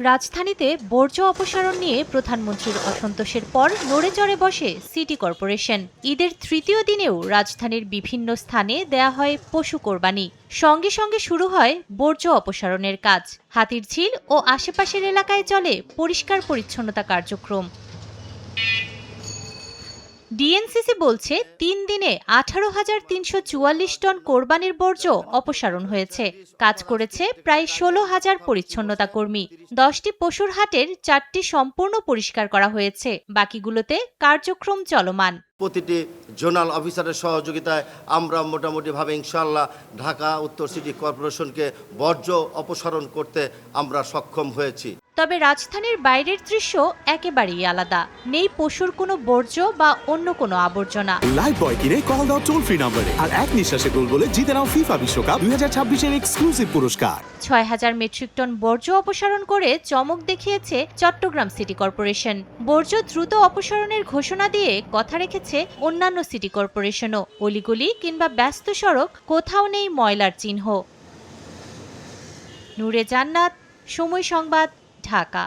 রাজধানীতে বর্জ্য অপসারণ নিয়ে প্রধানমন্ত্রীর অসন্তোষের পর নড়েচড়ে বসে সিটি কর্পোরেশন। ঈদের তৃতীয় দিনেও রাজধানীর বিভিন্ন স্থানে দেয়া হয় পশু কোরবানি। সঙ্গে সঙ্গে শুরু হয় বর্জ্য অপসারণের কাজ। হাতিরঝিল ও আশেপাশের এলাকায় চলে পরিষ্কার পরিচ্ছন্নতা কার্যক্রম। ডিএনসিসি বলছে ৩ দিনে ১৮,৩৪৪ টন কোরবানির বর্জ্য অপসারণ হয়েছে। কাজ করেছে প্রায় ১৬,০০০ পরিচ্ছন্নতা কর্মী। ১০টি পশুর হাটের ৪টি সম্পূর্ণ পরিষ্কার করা হয়েছে, বাকিগুলোতে কার্যক্রম চলমান। প্রতিটি জোনাল অফিসারের সহযোগিতায় আমরা মোটামুটিভাবে ইনশাআল্লাহ ঢাকা উত্তর সিটি কর্পোরেশনকে বর্জ্য অপসারণ করতে আমরা সক্ষম হয়েছি। তবে রাজধানীর বাইরের দৃশ্য একেবারেই আলাদা। নেই পশুর কোনো বর্জ্য বা অন্য কোনো আবর্জনা। লাইফবয় কিনে কল দাও টোল ফ্রি নম্বরে, আর এক নিঃশ্বাসে গোল বলে জিতে নাও ফিফা বিশ্বকাপ 2026-এর এক্সক্লুসিভ পুরস্কার। ৬,০০০ মেট্রিক টন বর্জ্য অপসারণ করে চমক দেখিয়েছে চট্টগ্রাম সিটি কর্পোরেশন। বর্জ্য দ্রুত অপসারণের ঘোষণা দিয়ে কথা রেখেছে অন্যান্য সিটি কর্পোরেশনও। অলিগলি কিংবা ব্যস্ত সড়ক, কোথাও নেই ময়লার চিহ্ন। নূরে জান্নাত, সময় সংবাদ, ঢাকা।